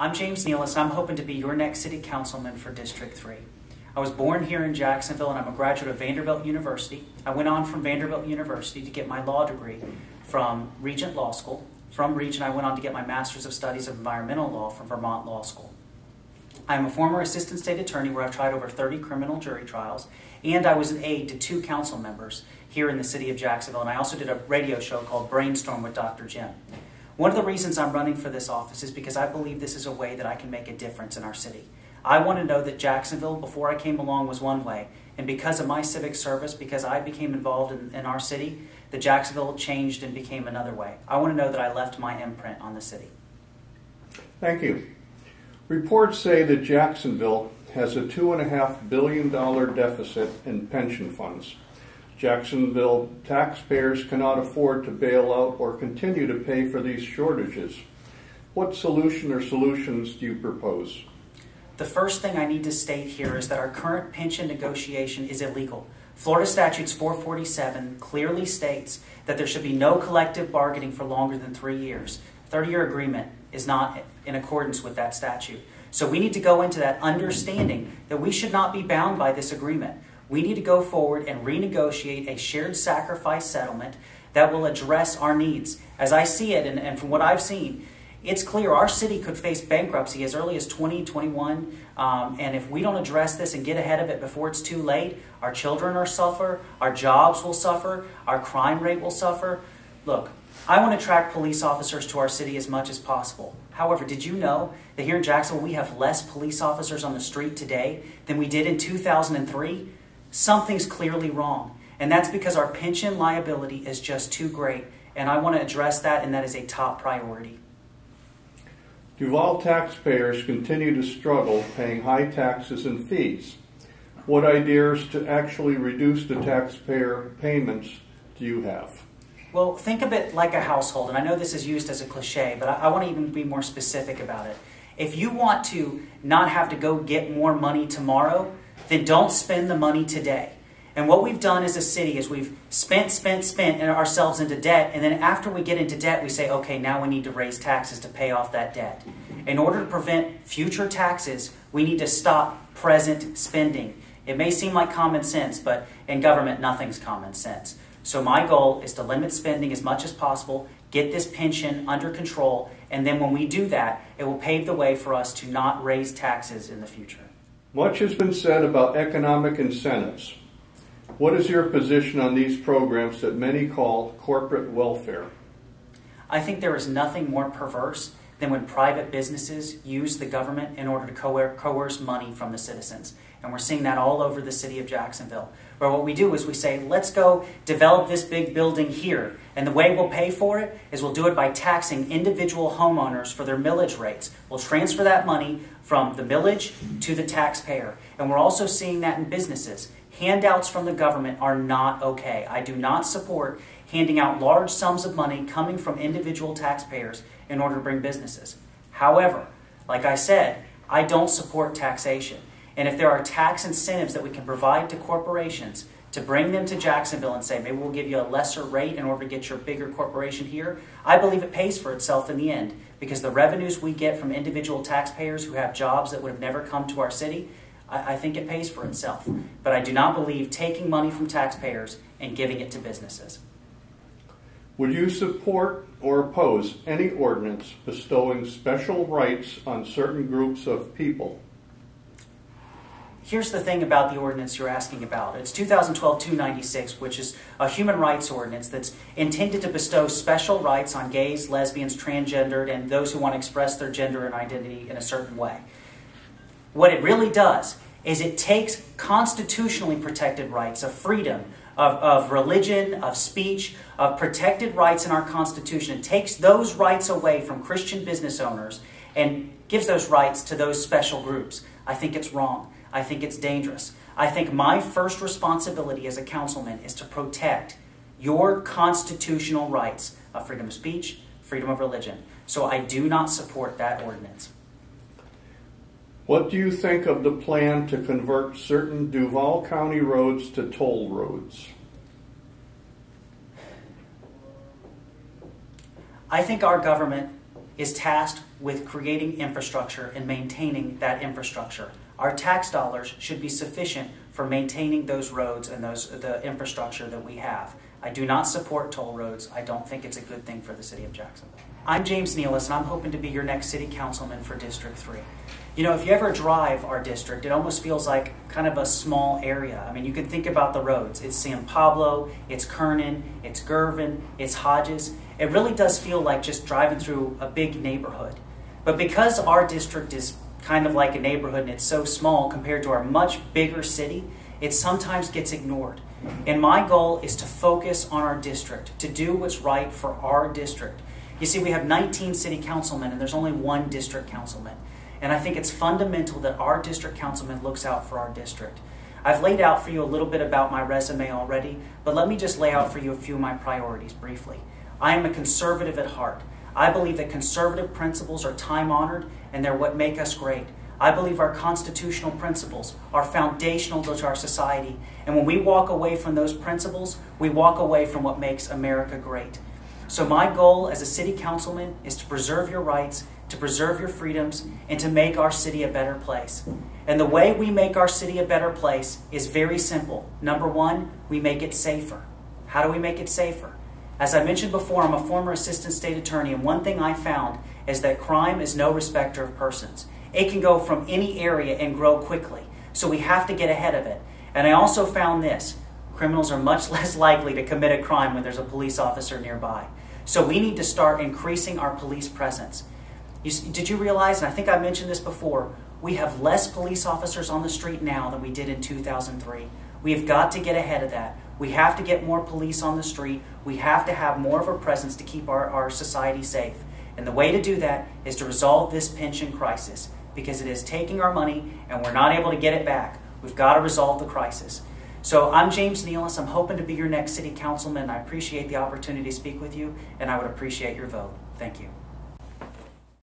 I'm James Nealis, and I'm hoping to be your next city councilman for District 3. I was born here in Jacksonville, and I'm a graduate of Vanderbilt University. I went on from Vanderbilt University to get my law degree from Regent Law School. From Regent, I went on to get my Master's of Studies of Environmental Law from Vermont Law School. I am a former assistant state attorney where I've tried over 30 criminal jury trials, and I was an aide to 2 council members here in the city of Jacksonville, and I also did a radio show called Brainstorm with Dr. Jim. One of the reasons I'm running for this office is because I believe this is a way that I can make a difference in our city. I want to know that Jacksonville, before I came along, was one way, and because of my civic service, because I became involved in our city, that Jacksonville changed and became another way. I want to know that I left my imprint on the city. Thank you. Reports say that Jacksonville has a $2.5 billion deficit in pension funds. Jacksonville taxpayers cannot afford to bail out or continue to pay for these shortages. What solution or solutions do you propose? The first thing I need to state here is that our current pension negotiation is illegal. Florida Statutes 447 clearly states that there should be no collective bargaining for longer than 3 years. A 30-year agreement is not in accordance with that statute. So we need to go into that understanding that we should not be bound by this agreement. We need to go forward and renegotiate a shared sacrifice settlement that will address our needs. As I see it, and from what I've seen, it's clear our city could face bankruptcy as early as 2021, and if we don't address this and get ahead of it before it's too late, our children will suffer, our jobs will suffer, our crime rate will suffer. Look, I want to attract police officers to our city as much as possible. However, did you know that here in Jacksonville we have less police officers on the street today than we did in 2003? Something's clearly wrong, and that's because our pension liability is just too great, and I want to address that, and that is a top priority. Duval taxpayers continue to struggle paying high taxes and fees. What ideas to actually reduce the taxpayer payments do you have? Well, think of it like a household, and I know this is used as a cliche, but I want to even be more specific about it. If you want to not have to go get more money tomorrow, then don't spend the money today. And what we've done as a city is we've spent ourselves into debt, and then after we get into debt, we say, okay, now we need to raise taxes to pay off that debt. In order to prevent future taxes, we need to stop present spending. It may seem like common sense, but in government, nothing's common sense. So my goal is to limit spending as much as possible, get this pension under control, and then when we do that, it will pave the way for us to not raise taxes in the future. Much has been said about economic incentives. What is your position on these programs that many call corporate welfare? I think there is nothing more perverse than when private businesses use the government in order to coerce money from the citizens. And we're seeing that all over the city of Jacksonville, where what we do is we say, let's go develop this big building here. And the way we'll pay for it is we'll do it by taxing individual homeowners for their millage rates. We'll transfer that money from the millage to the taxpayer. And we're also seeing that in businesses. Handouts from the government are not okay. I do not support handing out large sums of money coming from individual taxpayers in order to bring businesses. However, like I said, I don't support taxation. And if there are tax incentives that we can provide to corporations to bring them to Jacksonville and say, maybe we'll give you a lesser rate in order to get your bigger corporation here, I believe it pays for itself in the end, because the revenues we get from individual taxpayers who have jobs that would have never come to our city, I think it pays for itself. But I do not believe taking money from taxpayers and giving it to businesses. Would you support or oppose any ordinance bestowing special rights on certain groups of people? Here's the thing about the ordinance you're asking about. It's 2012-296, which is a human rights ordinance that's intended to bestow special rights on gays, lesbians, transgendered, and those who want to express their gender and identity in a certain way. What it really does is it takes constitutionally protected rights of freedom, of religion, of speech, of protected rights in our Constitution. It takes those rights away from Christian business owners and gives those rights to those special groups. I think it's wrong. I think it's dangerous. I think my first responsibility as a councilman is to protect your constitutional rights of freedom of speech, freedom of religion. So I do not support that ordinance. What do you think of the plan to convert certain Duval County roads to toll roads? I think our government is tasked with creating infrastructure and maintaining that infrastructure. Our tax dollars should be sufficient for maintaining those roads and the infrastructure that we have. I do not support toll roads. I don't think it's a good thing for the city of Jacksonville. I'm James Nealis, and I'm hoping to be your next city councilman for District 3. You know, if you ever drive our district, it almost feels like kind of a small area. I mean, you can think about the roads. It's San Pablo, it's Kernan, it's Girvin, it's Hodges. It really does feel like just driving through a big neighborhood. But because our district is kind of like a neighborhood and it's so small compared to our much bigger city, it sometimes gets ignored. And my goal is to focus on our district, to do what's right for our district. You see, we have 19 city councilmen and there's only one district councilman. And I think it's fundamental that our district councilman looks out for our district. I've laid out for you a little bit about my resume already, but let me just lay out for you a few of my priorities briefly. I am a conservative at heart. I believe that conservative principles are time-honored and they're what make us great. I believe our constitutional principles are foundational to our society. And when we walk away from those principles, we walk away from what makes America great. So my goal as a city councilman is to preserve your rights, to preserve your freedoms, and to make our city a better place. And the way we make our city a better place is very simple. Number one, we make it safer. How do we make it safer? As I mentioned before, I'm a former assistant state attorney, and one thing I found is that crime is no respecter of persons. It can go from any area and grow quickly, so we have to get ahead of it. And I also found this: criminals are much less likely to commit a crime when there's a police officer nearby. So we need to start increasing our police presence. Did you realize, and I think I mentioned this before, we have less police officers on the street now than we did in 2003. We have got to get ahead of that. We have to get more police on the street. We have to have more of a presence to keep our society safe. And the way to do that is to resolve this pension crisis, because it is taking our money and we're not able to get it back. We've got to resolve the crisis. So I'm James Nealis. I'm hoping to be your next city councilman. I appreciate the opportunity to speak with you, and I would appreciate your vote. Thank you.